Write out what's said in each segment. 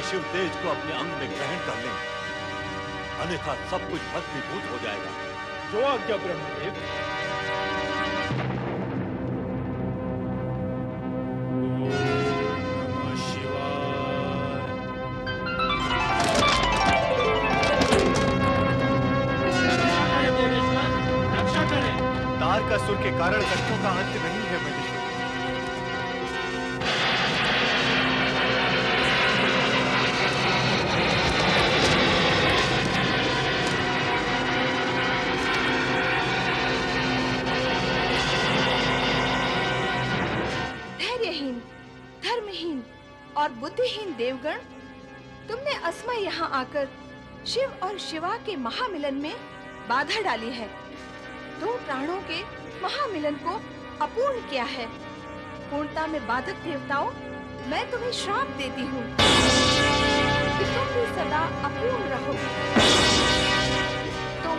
शिव तेज को अपने अंग में ग्रहण कर लें, अन्यथा सब कुछ भस्मीभूत हो जाएगा। जो आज्ञा ब्रह्मदेव। रक्षा करें। तारकासुर के कारण कष्टों का अंत नहीं है महेश्वर। और बुद्धिहीन देवगण, तुमने असमय यहाँ आकर शिव और शिवा के महामिलन में बाधा डाली है। दो प्राणों के महामिलन को अपूर्ण किया है। पूर्णता में बाधक देवताओं, मैं तुम्हें श्राप देती हूँ कि तुम भी सदा अपूर्ण रहोगे। तुम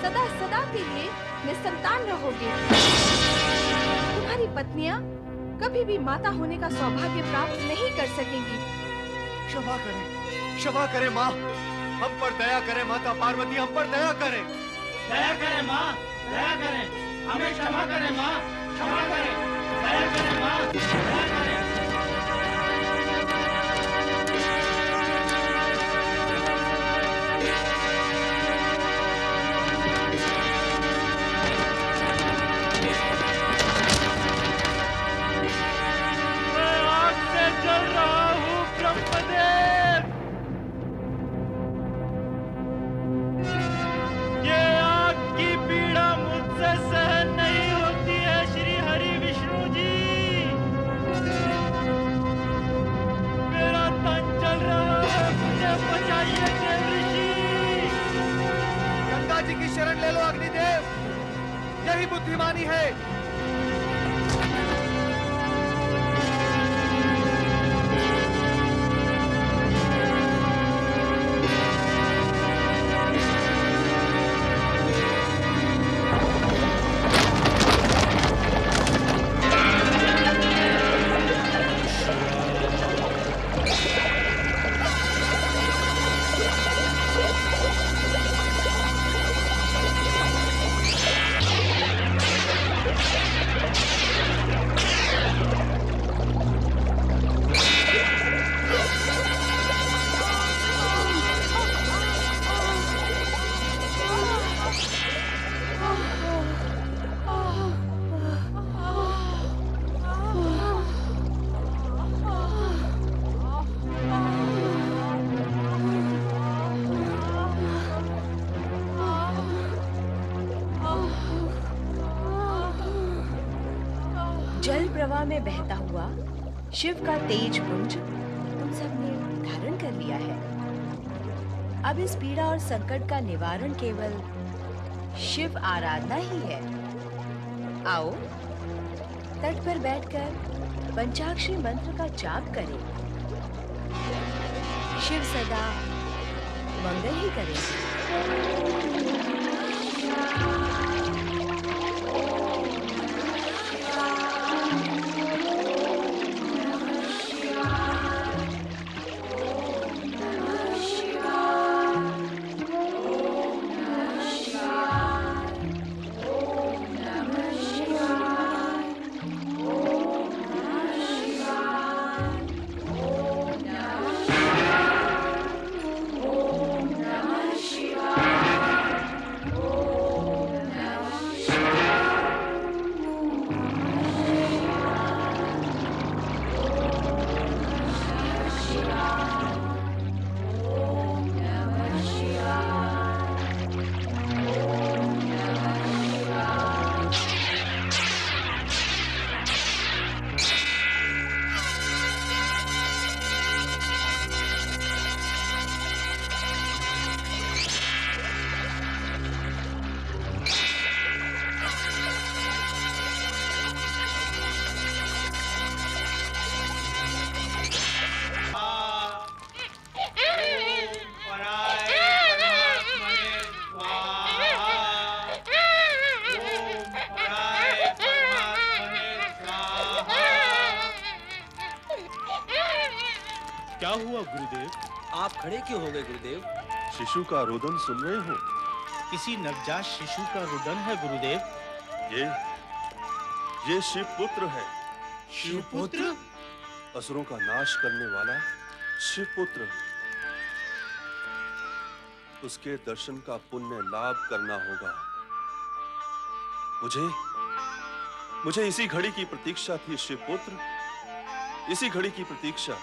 सदा सदा के लिए निसंतान रहोगे। तुम्हारी पत्नियां कभी भी माता होने का सौभाग्य प्राप्त नहीं कर सकेंगी। क्षमा करें माँ, हम पर दया करें माता पार्वती, हम पर दया करें। दया करें माँ, दया करें, हमें क्षमा करें माँ, क्षमा करें, दया करें माँ, दया करें। शरण ले लो अग्निदेव, यही बुद्धिमानी है। जल प्रवाह में बहता हुआ शिव का तेज पुंज तुम सबने धारण कर लिया है। अब इस पीड़ा और संकट का निवारण केवल शिव आराधना ही है। आओ तट पर बैठकर पंचाक्षरी मंत्र का जाप करें। शिव सदा मंगल ही करें। क्या हुआ गुरुदेव? आप खड़े क्यों हो गए गुरुदेव? शिशु का रोदन सुन रहे हो? किसी नवजात शिशु का रुदन है गुरुदेव। ये शिवपुत्र है। शिवपुत्र? असुरों का नाश करने वाला शिवपुत्र। उसके दर्शन का पुण्य लाभ करना होगा। मुझे इसी घड़ी की प्रतीक्षा थी शिवपुत्र, इसी घड़ी की प्रतीक्षा।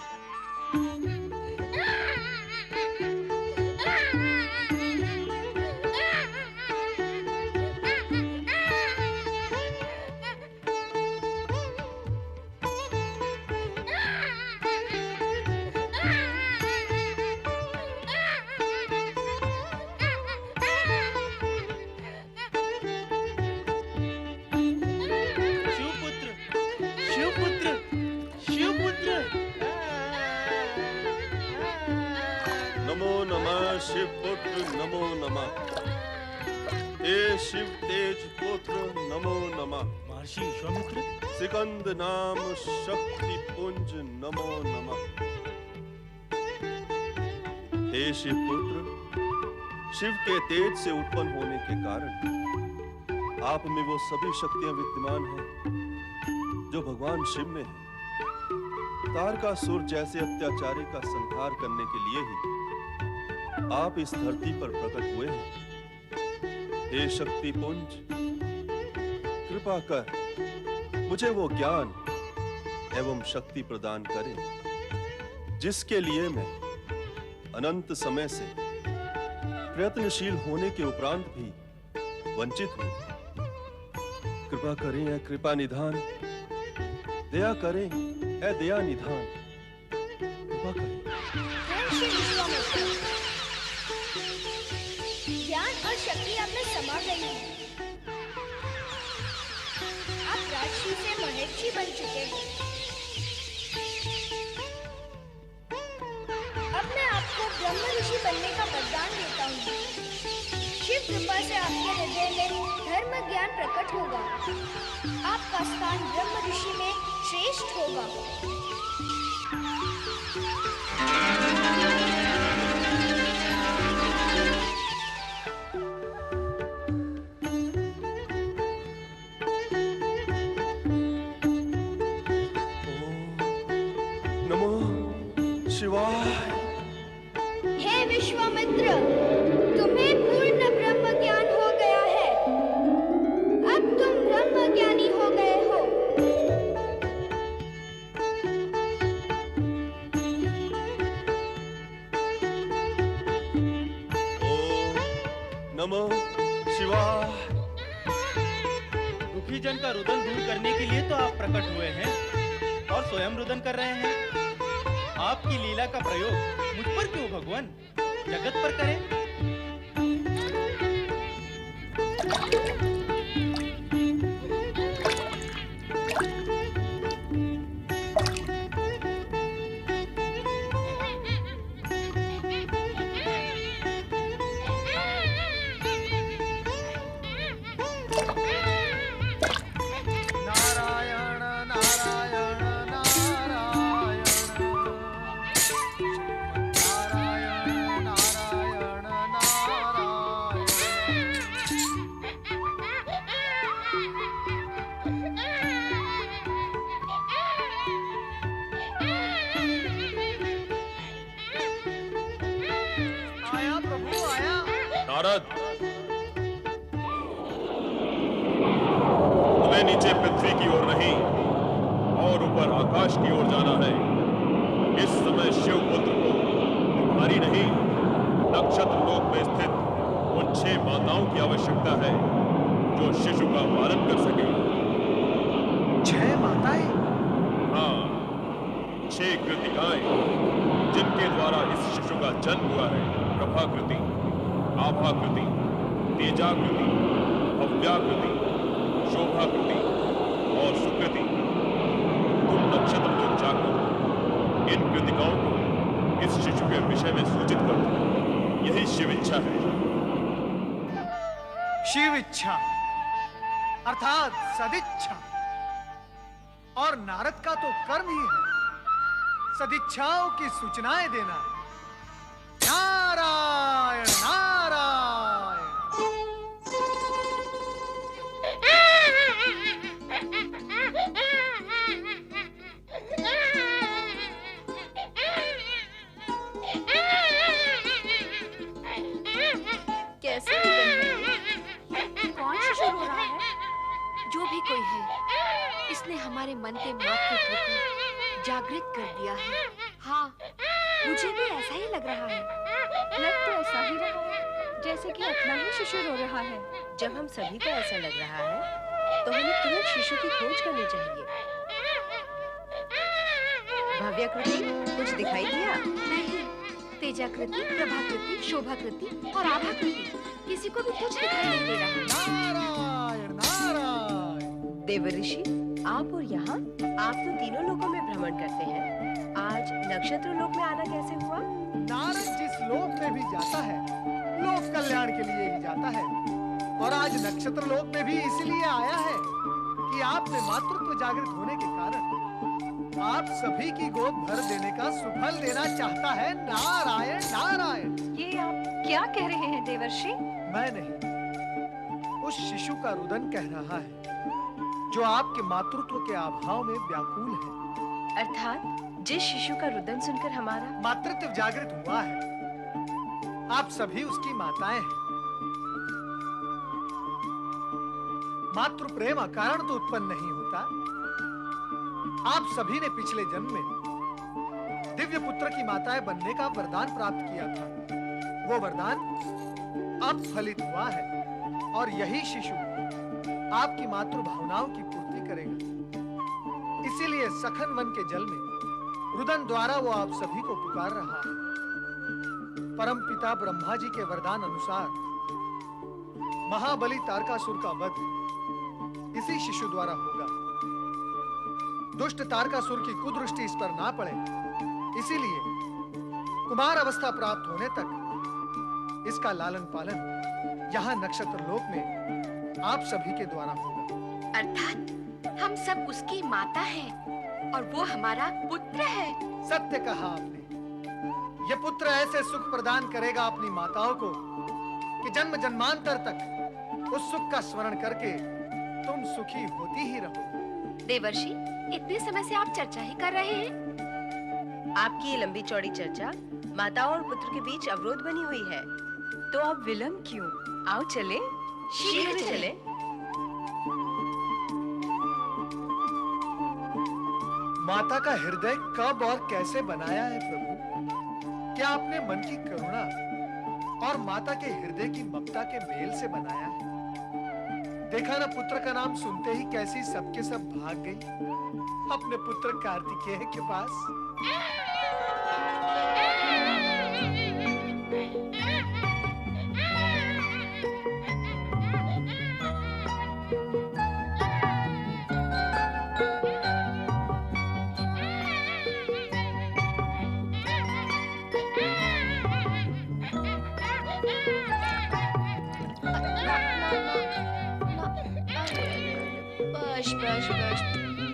शिवपुत्र नमो नमः। हे शिव तेज पुत्र नमो नमः। महर्षि विश्वामित्र। सिकंद नाम शक्ति पुंज नमो नमः। हे शिवपुत्र, शिव के तेज से उत्पन्न होने के कारण आप में वो सभी शक्तियां विद्यमान हैं जो भगवान शिव में है। तारकासुर जैसे अत्याचारी का संहार करने के लिए ही आप इस धरती पर प्रकट हुए हैं। हे शक्ति पुंज, कृपा कर मुझे वो ज्ञान एवं शक्ति प्रदान करें जिसके लिए मैं अनंत समय से प्रयत्नशील होने के उपरांत भी वंचित हूं। कृपा करें ऐ कृपा निधान, दया करें ऐ दया निधान, कृपा करें। ज्ञान और शक्ति आप में समा गई है। आप राजर्षि से महर्षि बन चुके हैं। अब मैं आपको ब्रह्म ऋषि बनने का वरदान देता हूँ। शिव कृपा से आपके हृदय में धर्म ज्ञान प्रकट होगा। आपका स्थान ब्रह्म ऋषि में श्रेष्ठ होगा। हे विश्वामित्र, तुम्हें पूर्ण ब्रह्म ज्ञान हो गया है। अब तुम ब्रह्म ज्ञानी हो गए हो। ओम नमो शिवाय। दुखी जन का रुदन दूर करने के लिए तो आप प्रकट हुए हैं और स्वयं रुदन कर रहे हैं। आपकी लीला का प्रयोग मुझ पर क्यों भगवान, जगत पर करें। नारद, तुम्हें नीचे पृथ्वी की ओर नहीं और ऊपर आकाश की ओर जाना है। इस समय शिवपुत्र को तुम्हारी नहीं, नक्षत्र लोक में स्थित उन 6 माताओं की आवश्यकता है जो शिशु का पालन कर सके। 6 माताएं? हाँ, 6 कृतिकाएं जिनके द्वारा इस शिशु का जन्म हुआ है। प्रभाकृति, आभाकृति, तेजाकृति, भव्याकृति, शोभाकृति और सुकृति। तुम नक्षत्र लोक जाकर इन कृतिकाओं को इस शिशु के विषय में सूचित कर दो। यही शिव इच्छा है। शिव इच्छा अर्थात सदिच्छा, और नारद का तो कर्म ही है सदिच्छाओं की सूचनाएं देना है। नारायण नारायण। कैसे कौन शिशु रो रहा है? जो भी कोई है, इसने हमारे मन के मातृत्व को जागृत कर दिया है। हाँ, मुझे भी ऐसा ही लग रहा है। लग तो ऐसा ही रहा है जैसे कि अपना ही शिशु रो रहा है। जब हम सभी को ऐसा लग रहा है, तो हमें तुरंत शिशु की खोज करनी चाहिए। भव्याकृति कुछ दिखाई दिया? नहीं, तेजाकृति, प्रभाकृति, शोभाकृति और आभाकृति किसी को भी कुछ दिखाई नहीं दे रहा। नारायण नारायण। देवर्षि, आप और यहाँ, आप तो तीनों लोकों में भ्रमण करते हैं। आज नक्षत्र लोक में आना कैसे हुआ? नारद जिस लोक में भी जाता है, लोक कल्याण के लिए ही जाता है। और आज नक्षत्र लोक में भी इसलिए आया है कि आपने मातृत्व जागृत होने के कारण आप सभी की गोद भर देने का सुफल देना चाहता है। नारायण नारायण। ये आप क्या कह रहे हैं देवर्षि? मैं नहीं, उस शिशु का रुदन कह रहा है जो आपके मातृत्व के अभाव में व्याकुल है। अर्थात जिस शिशु का रुदन सुनकर हमारा मातृत्व जागृत हुआ है। आप सभी उसकी माताएं हैं। मातृ प्रेम अकारण तो उत्पन्न नहीं होता। आप सभी ने पिछले जन्म में दिव्य पुत्र की माताएं बनने का वरदान प्राप्त किया था। वो वरदान अब फलित हुआ है और यही शिशु आपकी मातृ भावनाओं की पूर्ति करेगा। इसीलिए सखन वन के जल में रुदन द्वारा वो आप सभी को पुकार रहा है। परम पिता ब्रह्मा जी के वरदान अनुसार महाबली तारकासुर का वध इसी शिशु द्वारा होगा। दुष्ट तारकासुर की कुदृष्टि इस पर ना पड़े, इसीलिए कुमार अवस्था प्राप्त होने तक इसका लालन पालन यहाँ नक्षत्र लोक में आप सभी के द्वारा होगा। अर्थात हम सब उसकी माता हैं और वो हमारा पुत्र है। सत्य कहा आपने। ये पुत्र ऐसे सुख प्रदान करेगा अपनी माताओं को कि जन्म जन्मांतर तक उस सुख का स्मरण करके तुम सुखी होती ही रहो। देवर्षि, इतने समय से आप चर्चा ही कर रहे हैं। आपकी ये लंबी चौड़ी चर्चा माताओं और पुत्र के बीच अवरोध बनी हुई है। तो अब विलंब क्यों? आओ चले, शीघ्र चले। माता का हृदय कब और कैसे बनाया है प्रभु? क्या आपने मन की करुणा और माता के हृदय की ममता के मेल से बनाया है? देखा ना, पुत्र का नाम सुनते ही कैसी सबके सब भाग गई अपने पुत्र कार्तिकेय के पास।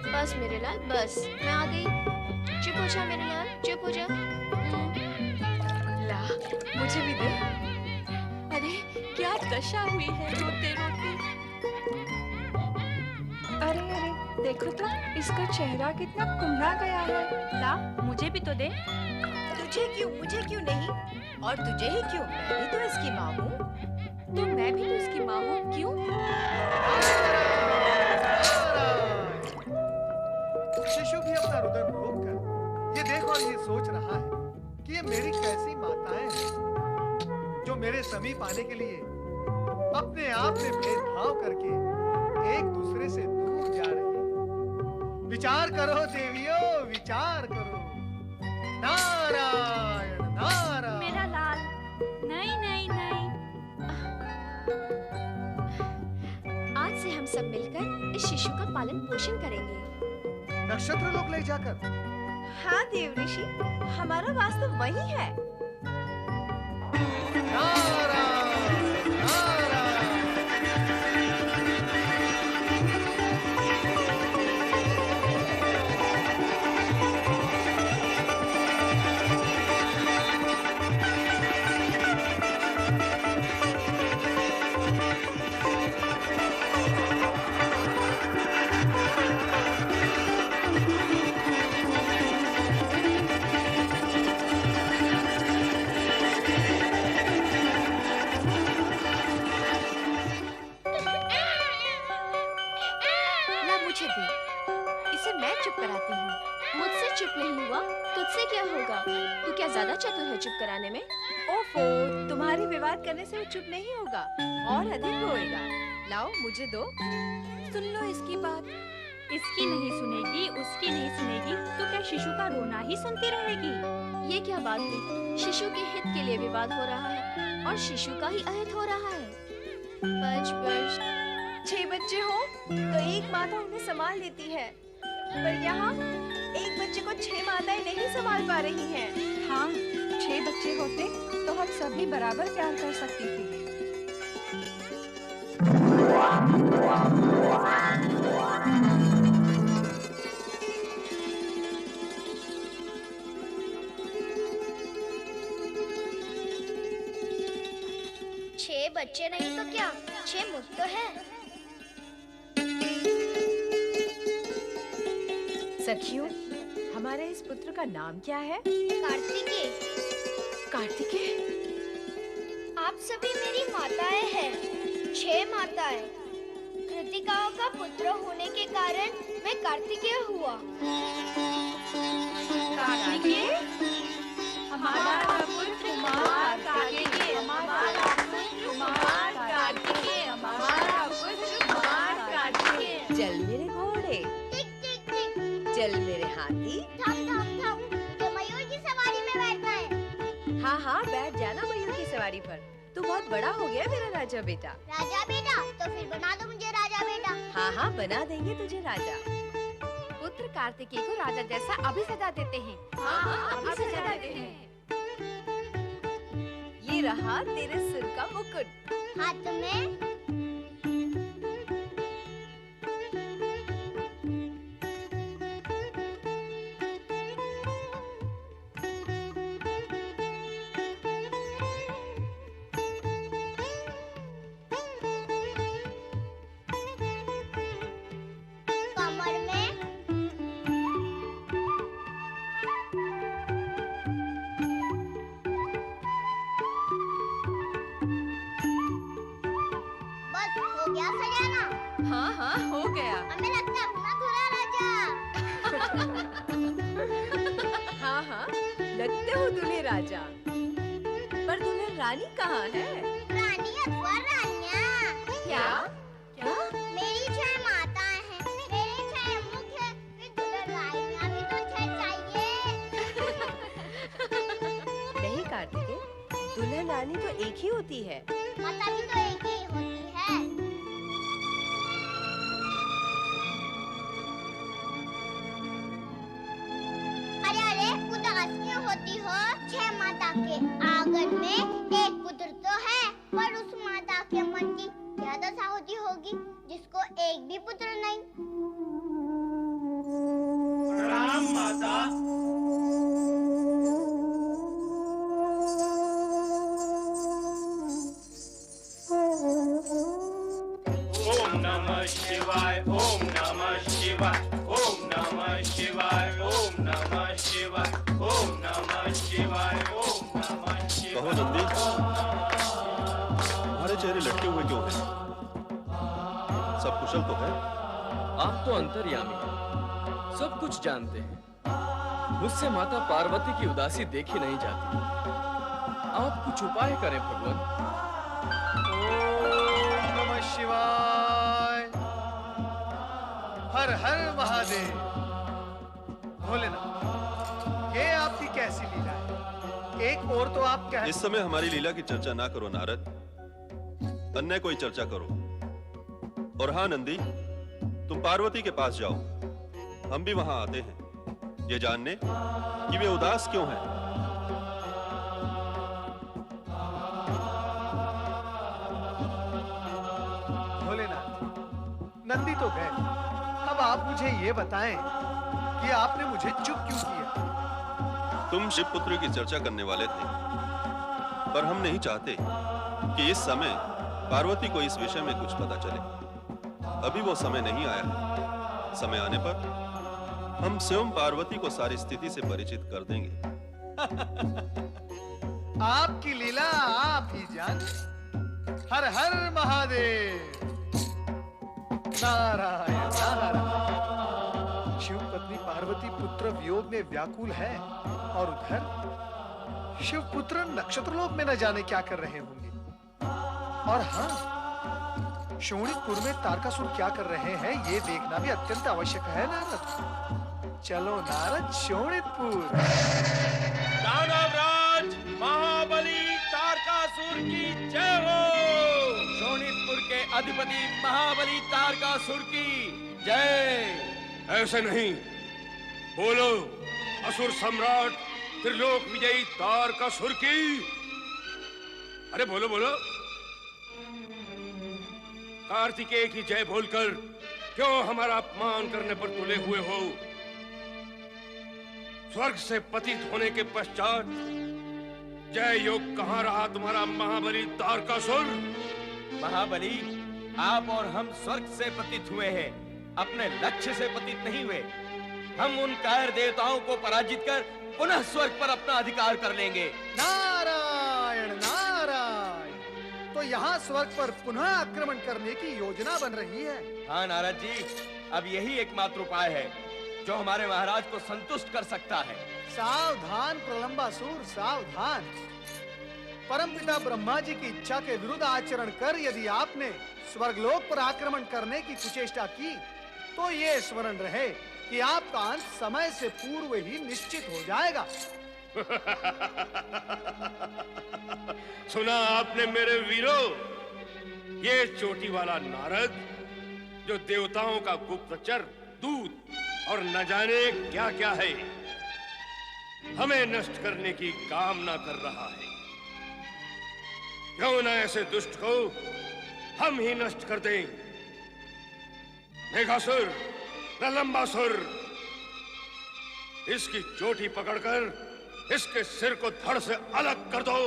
बस मेरे लाल, बस मैं आ गई। चुप हो जा मेरे लाल, चुप हो जा। ला, मुझे भी दे। अरे क्या दशा हुई है रोते रोते। अरे अरे, देखो तो इसका चेहरा कितना कुम्हला गया है। ला, मुझे भी तो दे। तुझे क्यों, मुझे क्यों नहीं? और तुझे ही क्यों? मैं भी तो इसकी माँ हूँ। तो मैं भी तो इसकी माँ हूँ, क्यों? शिशु भी अपना रुदन रोककर ये देख और ये सोच रहा है कि ये मेरी कैसी माताएं हैं जो मेरे समीप आने के लिए अपने आप में भेदभाव करके एक दूसरे से दूर जा रही हैं। विचार करो देवियों, विचार करो। नारायण नारायण। मेरा लाल, नहीं नहीं नहीं। आज से हम सब मिलकर इस शिशु का पालन पोषण करेंगे। नक्षत्र लोक ले जाकर। हाँ देवऋषि, हमारा वास्तव वही है। नारायण नारायण। होगा। तू क्या ज्यादा चतुर है चुप कराने में? ओफो, तुम्हारी विवाद करने से वो चुप नहीं होगा और अधिक रोएगा। लाओ मुझे दो। सुन लो इसकी बात। इसकी नहीं सुनेगी, उसकी नहीं सुनेगी, तो क्या शिशु का रोना ही सुनती रहेगी? ये क्या बात हुई? शिशु के हित के लिए विवाद हो रहा है और शिशु का ही अहित हो रहा है। बच 6 बच्चे हो तो एक माता उन्हें संभाल लेती है, पर यहाँ एक बच्चे को 6 माताएं नहीं संभाल पा रही हैं। हाँ, 6 बच्चे होते तो हम सभी बराबर प्यार कर सकती थी। छह बच्चे नहीं तो क्या 6 मुख तो है। सखियों, हमारे इस पुत्र का नाम क्या है? कार्तिकेय। कार्तिकेय? आप सभी मेरी माताएं हैं, 6 माताएं। कृतिकाओं का पुत्र होने के कारण मैं कार्तिकेय हुआ। कार्तिकेय? हमारा पुत्र कुमार कार्तिकेय, हमारा पुत्र कुमार कार्तिकेय, हमारा पुत्र कुमार कार्तिकेय। चल मेरे घोड़े, टिक टिक टिक। चल मेरे हाथी। थम थम थम। मुझे मयूर की सवारी में बैठना है। हाँ हाँ, बैठ जाना मयूर की सवारी पर। तू बहुत बड़ा हो गया मेरा राजा बेटा। राजा बेटा? तो फिर बना दो मुझे राजा बेटा। हाँ हाँ, बना देंगे तुझे राजा। पुत्र कार्तिकेय को राजा जैसा अभी सजा देते हैं। हाँ, अभी सजा देते हैं। ये रहा तेरे सिर का मुकुट। हाथ में कमर में बस हो गया सजाना। हाँ हाँ, हो गया। हमें लगता है अपना दूल्हा राजा। हाँ हाँ, लगते हो दूल्हे राजा। पर दुल्हन रानी कहाँ है? रानी अथवा रानियाँ। क्या? क्या? मेरी 6 माताएं हैं, मेरे 6 मुख हैं, फिर दुल्हन रानियाँ भी तो 6 चाहिए। नहीं कार्तिकेय, दुल्हन रानी तो एक ही होती है। माता भी तो एक ही होती है। अरे अरे, उदास क्यों होती हो? 6 माता के आंगन में एक पुत्र तो है, पर उस माता के मन की क्या दशा होती होगी जिसको एक भी पुत्र नहीं। प्रणाम माता। ओम नमः शिवाय, ओम नमः शिवाय, ओम नमः शिवाय, ओम नमः शिवाय, ओम नमः शिवाय, ओम नमः शिवाय। कहो नंदी, तुम्हारे चेहरे लटके हुए क्यों हैं? सब कुशल तो है? आप तो अंतर्यामी हैं, सब कुछ जानते हैं। मुझसे माता पार्वती की उदासी देखी नहीं जाती। आप कुछ उपाय करें भगवान। ओम नमः शिवाय। हर हर महादेव। भोलेनाथ, ये आपकी कैसी लीला है? एक और तो आप कह इस समय हमारी लीला की चर्चा ना करो नारद, अन्य कोई चर्चा करो। और हाँ नंदी, तुम पार्वती के पास जाओ, हम भी वहां आते हैं ये जानने कि वे उदास क्यों हैं। भोलेनाथ, नंदी तो गए, अब आप मुझे ये बताएं कि आपने मुझे चुप क्यों किया? तुम शिव पुत्र की चर्चा करने वाले थे, पर हम नहीं चाहते कि इस समय पार्वती को इस विषय में कुछ पता चले। अभी वो समय नहीं आया है। समय आने पर हम स्वयं पार्वती को सारी स्थिति से परिचित कर देंगे। आपकी लीला आप ही जाने। हर हर महादेव। नारायण नारायण। शिव पत्नी पार्वती पार्वती पुत्र वियोग में व्याकुल है और उधर शिव पुत्र नक्षत्रलोक में न जाने क्या कर रहे होंगे। और हाँ, शोणितपुर में तारकासुर क्या कर रहे हैं ये देखना भी अत्यंत आवश्यक है नारद। चलो नारद, शोणितपुर। दानवराज महाबली तारकासुर की जय हो। शोणितपुर के अधिपति महाबली तारकासुर की जय। ऐसे नहीं, बोलो असुर सम्राट त्रिलोक विजयी तारकासुर की। अरे बोलो बोलो। कार्तिकेय की जय बोलकर क्यों हमारा अपमान करने पर तुले हुए हो? स्वर्ग से पतित होने के पश्चात जय योग कहाँ रहा तुम्हारा महाबली तारकासुर? महाबली, आप और हम स्वर्ग से पतित हुए हैं, अपने लक्ष्य से पतित नहीं हुए। हम उन कायर देवताओं को पराजित कर पुनः स्वर्ग पर अपना अधिकार कर लेंगे। नारायण नारायण। तो यहाँ स्वर्ग पर पुनः आक्रमण करने की योजना बन रही है। हाँ नारद जी, अब यही एकमात्र उपाय है जो हमारे महाराज को संतुष्ट कर सकता है। सावधान प्रलंबासुर, सावधान। परमपिता ब्रह्मा जी की इच्छा के विरुद्ध आचरण कर यदि आपने स्वर्गलोक पर आक्रमण करने की कुचेष्टा की तो ये स्मरण रहे कि आपका अंत समय से पूर्व ही निश्चित हो जाएगा। सुना आपने मेरे वीरों, ये चोटी वाला नारद जो देवताओं का गुप्तचर, दूत और न जाने क्या क्या है, हमें नष्ट करने की कामना कर रहा है। क्यों न ऐसे दुष्ट को हम ही नष्ट कर दें। मेघासुर, प्रलंबासुर, इसकी चोटी पकड़कर इसके सिर को धड़ से अलग कर दो।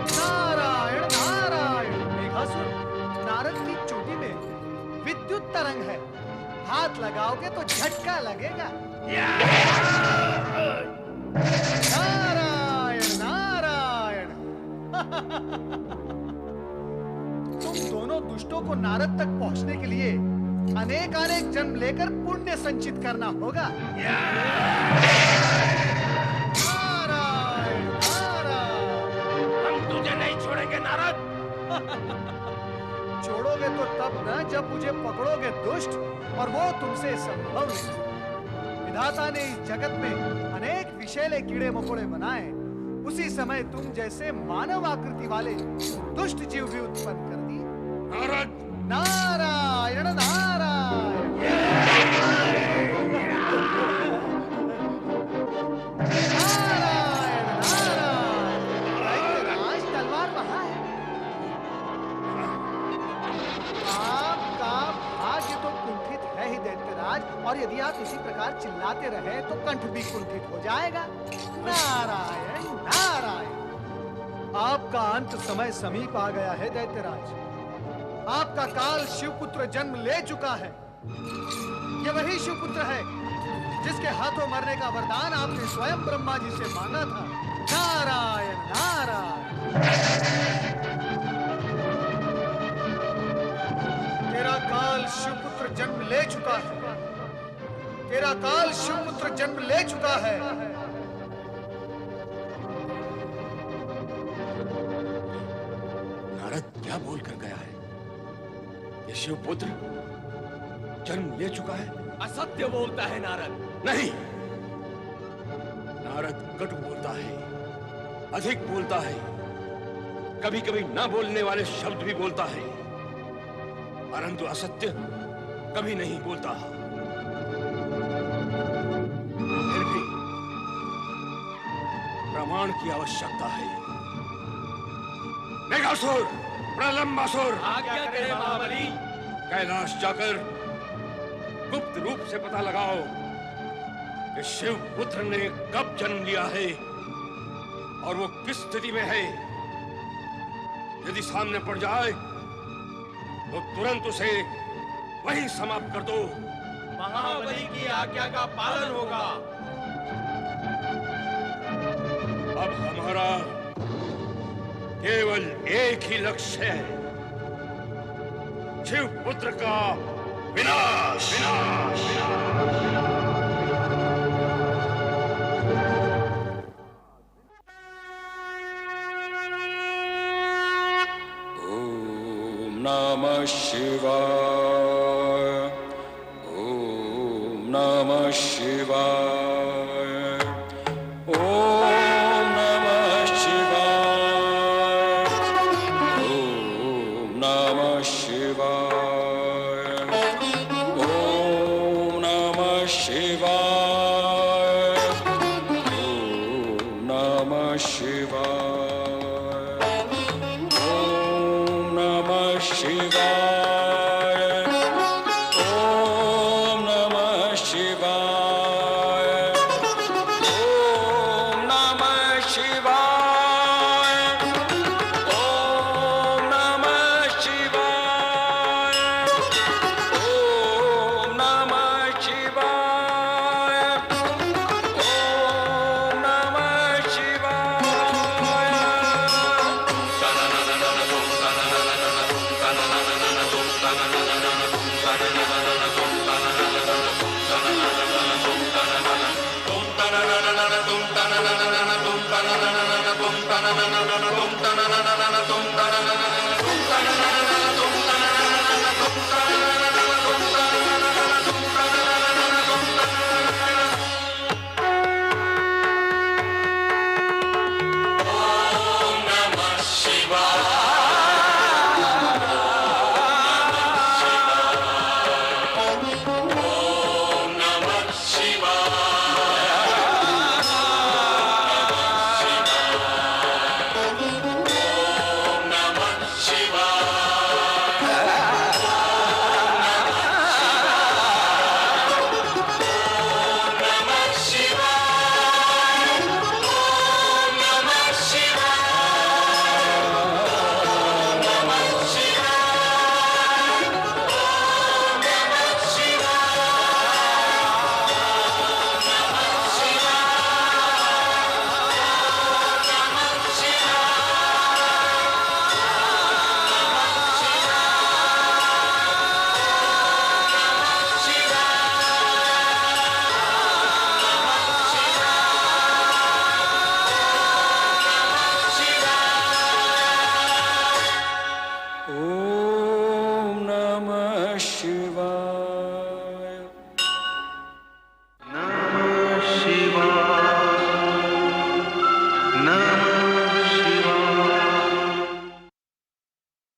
नारायण नारायण। मेघासुर, नारद की चोटी में विद्युत तरंग है, हाथ लगाओगे तो झटका लगेगा। नारायण नारायण। तुम दोनों दुष्टों को नारद तक पहुंचने के लिए अनेक अनेक जन्म लेकर पुण्य संचित करना होगा। नारायण नारायण। हम तुझे नहीं छोड़ेंगे नारद। छोड़ोगे तो तब न जब मुझे पकड़ोगे दुष्ट, और वो तुमसे संभव नहीं। विधाता ने इस जगत में अनेक विषैले कीड़े मकोड़े बनाए, उसी समय तुम जैसे मानव आकृति वाले दुष्ट जीव भी उत्पन्न कर दिए। नारद। नारायण नारायण। नारायण नारायण। आज तलवार वहां है। आपका भाग्य तो कुंठित है ही दैत्यराज, और यदि आप इसी प्रकार चिल्लाते रहे तो कंठ भी कुंठित हो जाएगा। नारायण नारायण। आपका अंत समय समीप आ गया है दैत्यराज। आपका काल शिवपुत्र जन्म ले चुका है। ये वही शिवपुत्र है जिसके हाथों मरने का वरदान आपने स्वयं ब्रह्मा जी से मांगा था। नारायण नारायण। तेरा काल शिवपुत्र जन्म ले चुका है। तेरा काल शिवपुत्र जन्म ले चुका है। नारद क्या बोल कर गया है? ये शिवपुत्र जन्म ले चुका है? असत्य बोलता है नारद। नहीं, नारद कटु बोलता है, अधिक बोलता है, कभी कभी ना बोलने वाले शब्द भी बोलता है, परंतु असत्य कभी नहीं बोलता। फिर भी प्रमाण की आवश्यकता है। मेघासुर, प्रलंबासुर, आज्ञा करें महाबली। कैलाश जाकर गुप्त रूप से पता लगाओ कि शिवपुत्र ने कब जन्म लिया है और वो किस स्थिति में है। यदि सामने पड़ जाए तो तुरंत उसे वहीं समाप्त कर दो। महाबली की आज्ञा का पालन होगा। अब हमारा केवल एक ही लक्ष्य है, शिवपुत्र का विनाश विनाश ओम नमः शिवाय। ओम नमः शिवाय। ओम नमः शिवाय। ओम नमः शिवाय। ओम नमः शिवाय। ओम नमः शिवाय। ओम नमः शिवाय। ओम नमः शिवाय। ओम नमः शिवाय। ओम नमः शिवाय। ओम नमः शिवाय। ओम नमः शिवाय।